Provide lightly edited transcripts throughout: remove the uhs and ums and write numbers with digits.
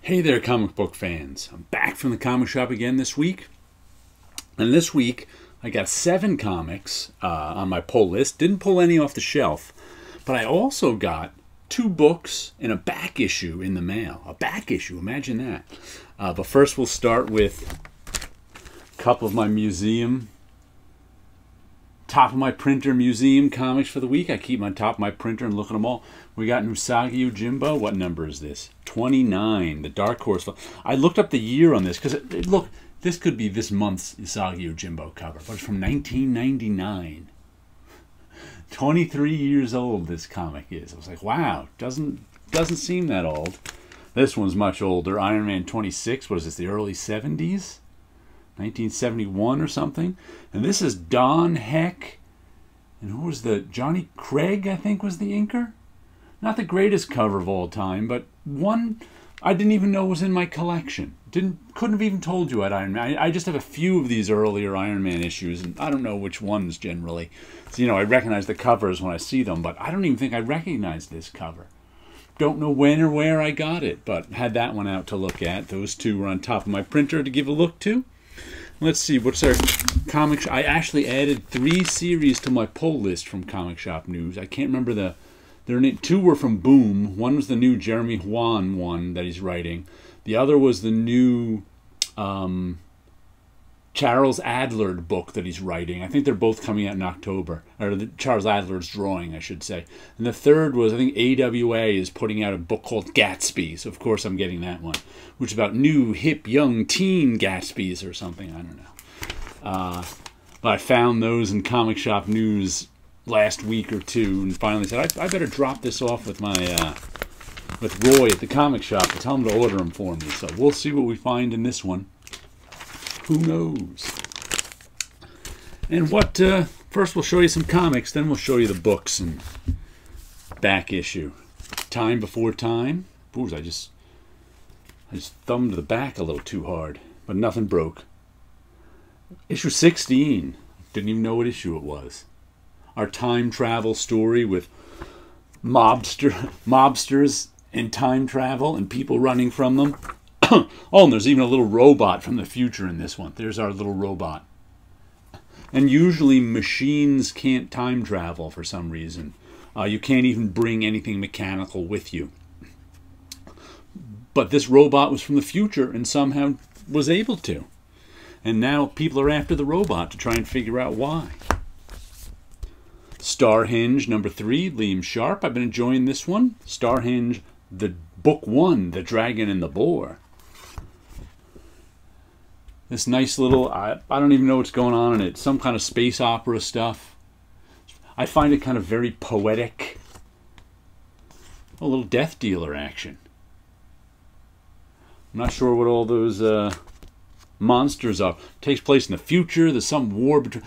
Hey there, comic book fans. I'm back from the comic shop again this week. And this week, I got 7 comics on my pull list. Didn't pull any off the shelf. But I also got 2 books and a back issue in the mail. A back issue, imagine that. But first we'll start with a couple of my top of my printer museum comics for the week. I keep them on top of my printer and look at them all. We got Usagi Yojimbo. What number is this? 29, the Dark Horse. I looked up the year on this because, look, this could be this month's Usagi Yojimbo cover, but it's from 1999. 23 years old this comic is. I was like, wow, doesn't seem that old. This one's much older. Iron Man 26, what is this, the early 70s? 1971 or something. And this is Don Heck. And who was Johnny Craig, I think, was the inker? Not the greatest cover of all time, but one I didn't even know was in my collection. Couldn't have even told you at Iron Man. I just have a few of these earlier Iron Man issues, and I don't know which ones generally. So, I recognize the covers when I see them, but I don't even think I recognize this cover. Don't know when or where I got it, but had that one out to look at. Those 2 were on top of my printer to give a look to. Let's see, what's our comic shop? I actually added 3 series to my pull list from Comic Shop News. I can't remember 2 were from Boom. One was the new Jeremy Juan one that he's writing. The other was the new Charles Adler book that he's writing. I think they're both coming out in October. Or Charles Adler's drawing, I should say. And the third was, I think AWA is putting out a book called Gatsby. So, of course, I'm getting that one. Which is about new, hip, young teen Gatsbys or something. I don't know. But I found those in Comic Shop News last week or 2 and finally said, I better drop this off with with Roy at the comic shop and tell him to order them for me. So we'll see what we find in this one. Who knows? And first we'll show you some comics, then we'll show you the books and back issue. Time Before Time. Ooh, I just thumbed the back a little too hard, but nothing broke. Issue 16. Didn't even know what issue it was. Our time travel story with mobsters and time travel and people running from them. Oh, and there's even a little robot from the future in this one. There's our little robot. And usually machines can't time travel for some reason. You can't even bring anything mechanical with you. But this robot was from the future and somehow was able to. And now people are after the robot to try and figure out why. Starhenge number 3, Liam Sharp. I've been enjoying this one. Starhenge, the book 1, The Dragon and the Boar. This nice little, I don't even know what's going on in it. Some kind of space opera stuff. I find it kind of very poetic. A little Death Dealer action. I'm not sure what all those monsters are. It takes place in the future. There's some war between...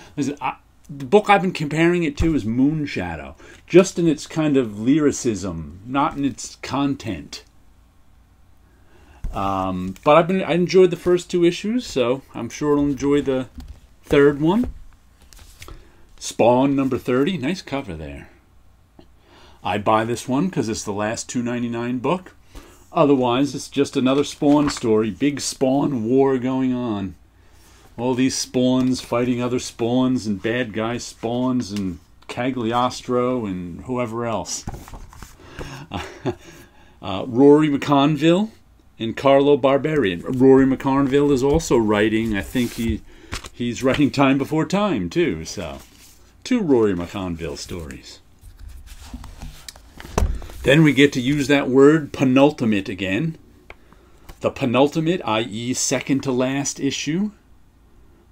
The book I've been comparing it to is Moonshadow. Just in its kind of lyricism, not in its content. But I enjoyed the first 2 issues, so I'm sure I'll enjoy the 3rd one. Spawn number 30, nice cover there. I buy this one because it's the last $2.99 book. Otherwise, it's just another Spawn story. Big Spawn war going on. All these spawns fighting other spawns and bad guy spawns and Cagliostro and whoever else. Rory McConville and Carlo Barbarian. Rory McConville is also writing, I think he's writing Time Before Time too, so 2 Rory McConville stories. Then we get to use that word penultimate again. The penultimate, i.e. second to last issue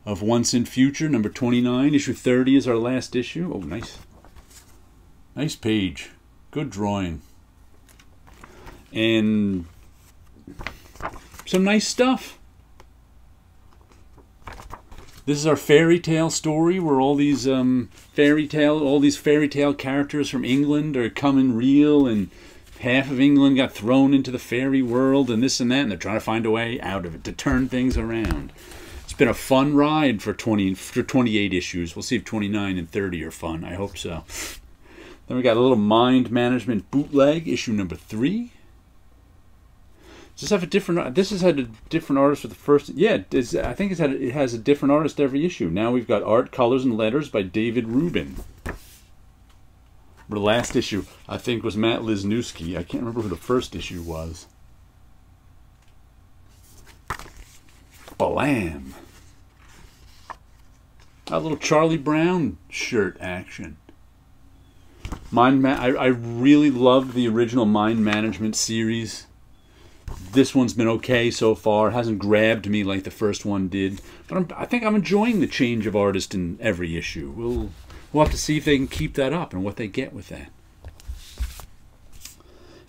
of Once and Future, number 29. Issue 30 is our last issue. Oh, nice. Nice page. Good drawing. And some nice stuff. This is our fairy tale story where all these fairy tale characters from England are coming real, and half of England got thrown into the fairy world and this and that, and they're trying to find a way out of it to turn things around. It's been a fun ride for 28 issues. We'll see if 29 and 30 are fun. I hope so. Then we got a little Mind Management bootleg, issue number 3. Does this have a different? This has had a different artist for the first. Yeah, I think it has a different artist every issue. Now we've got art, colors, and letters by David Rubin. The last issue, I think, was Matt Lisnowski. I can't remember who the first issue was. Blam! A little Charlie Brown shirt action. I really loved the original Mind Management series. This one's been okay so far. It hasn't grabbed me like the first one did. But I think I'm enjoying the change of artist in every issue. We'll have to see if they can keep that up and what they get with that.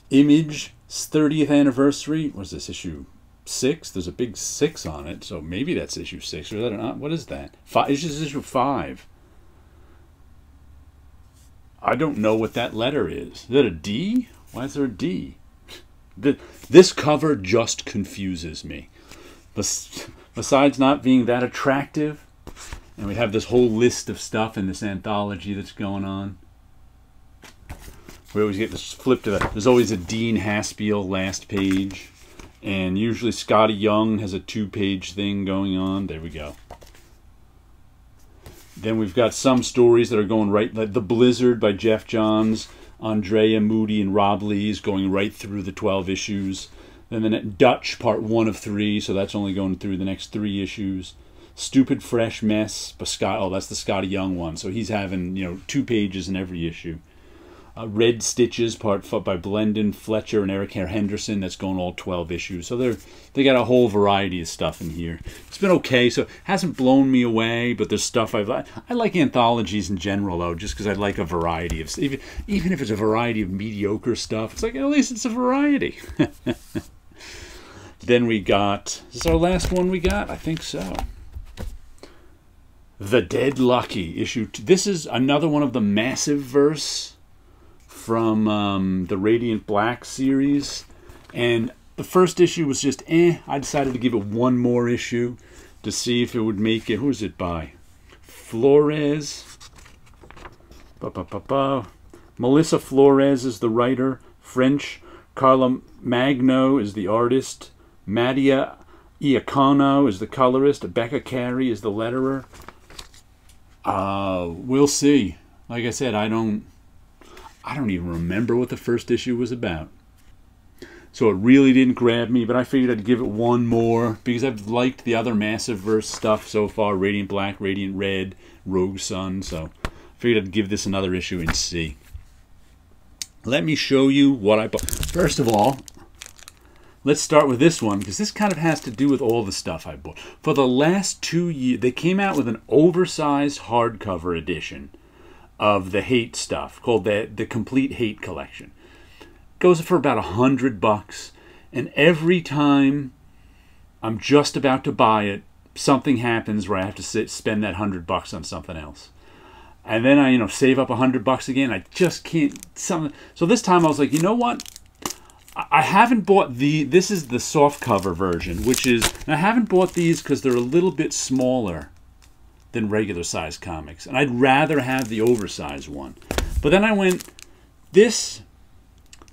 Image's 30th anniversary. What's this, issue 6? There's a big 6 on it, so maybe that's issue 6. Or is that not? What is that? It's just issue 5. I don't know what that letter is. Is that a D? Why is there a D? This cover just confuses me. Besides not being that attractive, and we have this whole list of stuff in this anthology that's going on. We always get this flip to that. There's always a Dean Haspiel last page. And usually Scotty Young has a 2-page thing going on. There we go. Then we've got some stories that are going right, like The Blizzard by Jeff Johns, Andrea Moody and Rob Lees, going right through the 12 issues. Then the Dutch, part 1 of 3, so that's only going through the next 3 issues. Stupid Fresh Mess by Scott. Oh, that's the Scotty Young one. So he's having, 2 pages in every issue. Red Stitches, part 4 by Blendon Fletcher and Eric Hare Henderson. That's going all 12 issues. So they got a whole variety of stuff in here. It's been okay. So it hasn't blown me away, but there's stuff I like anthologies in general, though, just because I like a variety of stuff. Even if it's a variety of mediocre stuff, it's like, at least it's a variety. Then we got, is this our last one we got? I think so. The Dead Lucky, issue 2. This is another one of the Massive Verse from the Radiant Black series. And the first issue was just I decided to give it one more issue to see if it would make it. Who is it by? Flores. Melissa Flores is the writer. French. Carla Magno is the artist. Mattia Iacono is the colorist. Becca Carey is the letterer. We'll see. Like I said, I don't even remember what the first issue was about. So it really didn't grab me, but I figured I'd give it one more because I've liked the other Massive Verse stuff so far. Radiant Black, Radiant Red, Rogue Sun. So I figured I'd give this another issue and see. Let me show you what I bought. First of all, let's start with this one because this kind of has to do with all the stuff I bought. For the last 2 years, they came out with an oversized hardcover edition of the Hate stuff called the Complete Hate Collection. Goes for about $100, and every time I'm just about to buy it, something happens where I have to spend that $100 on something else. And then I, save up $100 again. I just can't. So this time I was like, you know what? I haven't bought this is the softcover version, and I haven't bought these because they're a little bit smaller than regular size comics, and I'd rather have the oversized one. But then I went, there's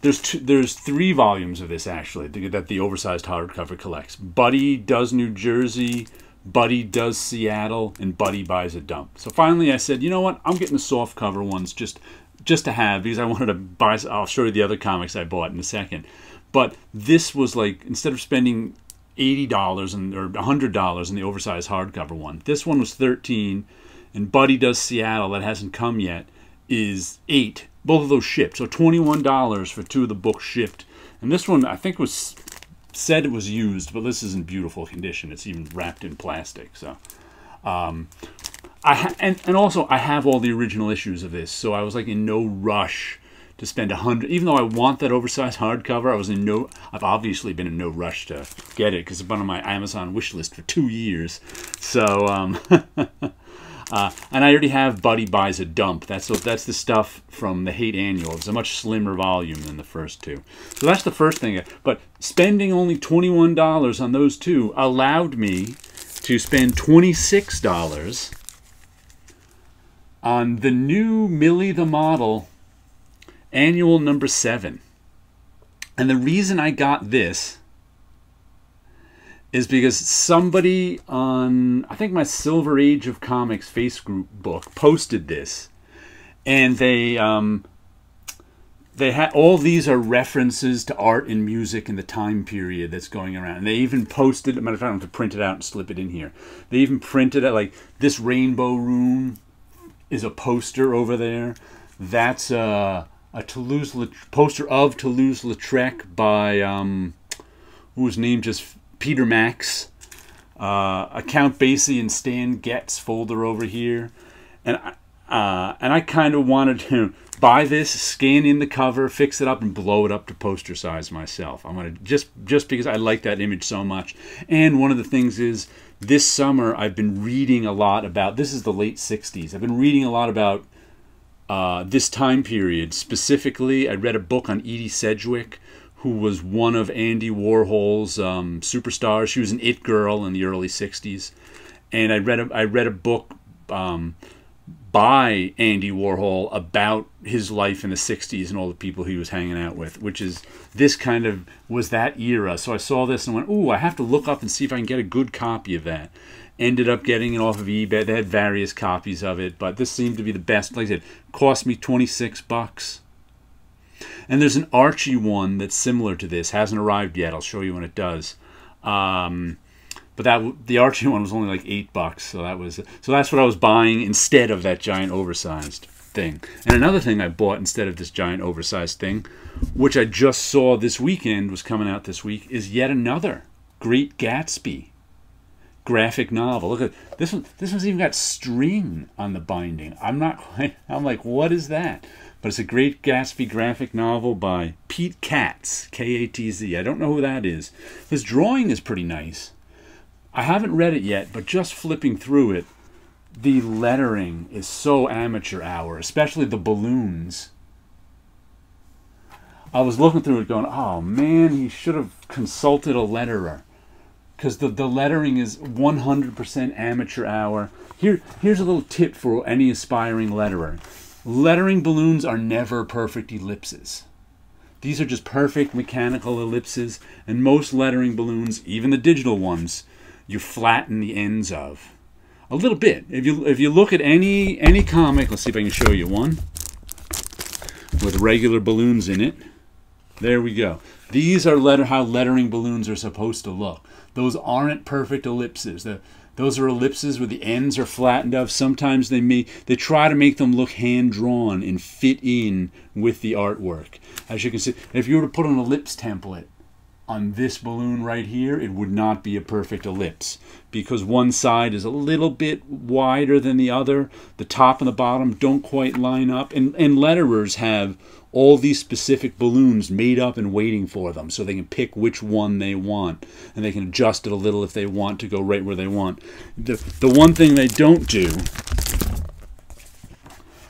3 volumes of this actually that the oversized hardcover collects. Buddy Does New Jersey, Buddy Does Seattle, and Buddy Buys a Dump. So finally I said, you know what, I'm getting the softcover ones just to have, because I wanted to buy. I'll show you the other comics I bought in a second. But this was like, instead of spending $80 or $100 in the oversized hardcover one, this one was $13, and Buddy Does Seattle, that hasn't come yet, is $8. Both of those shipped, so $21 for 2 of the books shipped. And this one I think said it was used, but this is in beautiful condition. It's even wrapped in plastic. So and also I have all the original issues of this, so I was like in no rush to spend $100. Even though I want that oversized hardcover, I've obviously been in no rush to get it because it's been on my Amazon wish list for 2 years. So and I already have Buddy Buys a Dump. That's the stuff from the Hate Annual. It's a much slimmer volume than the first 2. So that's the first thing. But spending only $21 on those 2 allowed me to spend $26 on the new Millie the Model Annual number 7. And the reason I got this is because somebody on, I think, my Silver Age of Comics Facebook book posted this, and they had, all these are references to art and music in the time period that's going around. And they even posted, matter of fact, I have to print it out and slip it in here. They even printed it, like, this Rainbow Room is a poster over there. That's a poster of Toulouse-Lautrec by, whose name just, Peter Max. A Count Basie and Stan Getz folder over here. And I kind of wanted to buy this, scan in the cover, fix it up, and blow it up to poster size myself. I'm gonna just because I like that image so much. And one of the things is, this summer I've been reading a lot about, this is the late 60s. I've been reading a lot about this time period. Specifically, I read a book on Edie Sedgwick, who was one of Andy Warhol's superstars. She was an it girl in the early 60s. And I read a book by Andy Warhol about his life in the 60s and all the people he was hanging out with, which is, this kind of was that era. So I saw this and went, ooh, I have to look up and see if I can get a good copy of that. Ended up getting it off of eBay. They had various copies of it, but this seemed to be the best. Like I said, cost me 26 bucks. And there's an Archie one that's similar to this. Hasn't arrived yet. I'll show you when it does. But the Archie one was only like $8, so that's what I was buying instead of that giant oversized thing. And another thing I bought instead of this giant oversized thing, which I just saw this weekend, was coming out this week, is yet another Great Gatsby graphic novel. Look at this one. This one's even got string on the binding. I'm like, what is that? But it's a Great Gatsby graphic novel by Pete Katz, K-A-T-Z. I don't know who that is. His drawing is pretty nice. I haven't read it yet, but just flipping through it, the lettering is so amateur hour, especially the balloons. I was looking through it going, oh man, he should have consulted a letterer. Because the lettering is 100% amateur hour. Here's a little tip for any aspiring letterer. Lettering balloons are never perfect ellipses. These are just perfect mechanical ellipses, and most lettering balloons, even the digital ones, you flatten the ends of a little bit. If you look at any comic, let's see if I can show you one with regular balloons in it. There we go. These are how lettering balloons are supposed to look. Those aren't perfect ellipses. Those are ellipses where the ends are flattened up. Sometimes they try to make them look hand-drawn and fit in with the artwork. As you can see, if you were to put an ellipse template on this balloon right here, it would not be a perfect ellipse because one side is a little bit wider than the other. The top and the bottom don't quite line up. And letterers have all these specific balloons made up and waiting for them so they can pick which one they want. And they can adjust it a little if they want to go right where they want. The one thing they don't do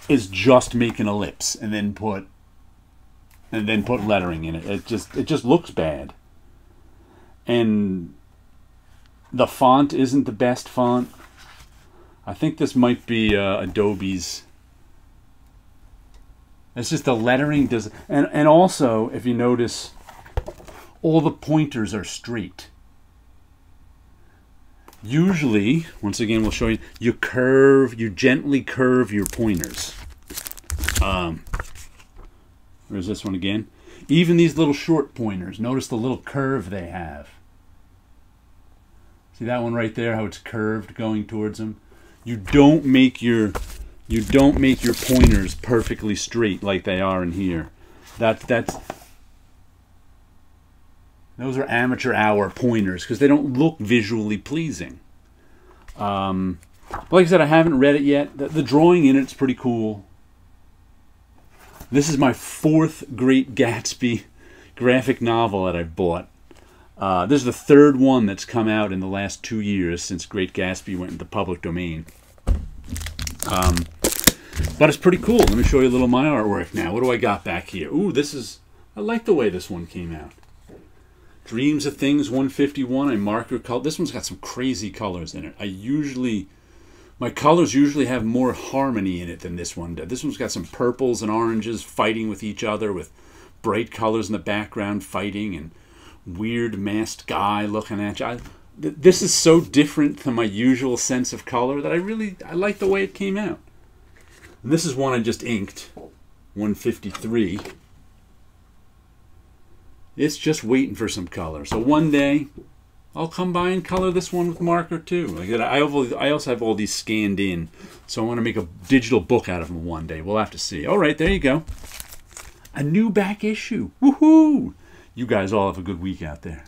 is just make an ellipse and then put lettering in it. It just looks bad. And the font isn't the best font. I think this might be Adobe's. It's just the lettering does, and also if you notice, all the pointers are straight. Usually, once again, we'll show you. You gently curve your pointers. There's this one again. Even these little short pointers, notice the little curve they have. See that one right there, how it's curved going towards them? You don't make your pointers perfectly straight like they are in here. Those are amateur hour pointers because they don't look visually pleasing. But like I said, I haven't read it yet. The drawing in it's pretty cool. This is my 4th Great Gatsby graphic novel that I've bought. This is the 3rd one that's come out in the last 2 years since Great Gatsby went into public domain. But it's pretty cool. Let me show you a little of my artwork now. What do I got back here? Ooh, I like the way this one came out. Dreams of Things 151. I marker color. This one's got some crazy colors in it. My colors usually have more harmony in it than this one did. This one's got some purples and oranges fighting with each other with bright colors in the background fighting and weird masked guy looking at you. this is so different than my usual sense of color that I like the way it came out. And this is one I just inked, 153. It's just waiting for some color. So one day, I'll come by and color this one with marker too. Like I also have all these scanned in, so I want to make a digital book out of them one day. We'll have to see. All right, there you go. A new back issue. Woohoo! You guys all have a good week out there.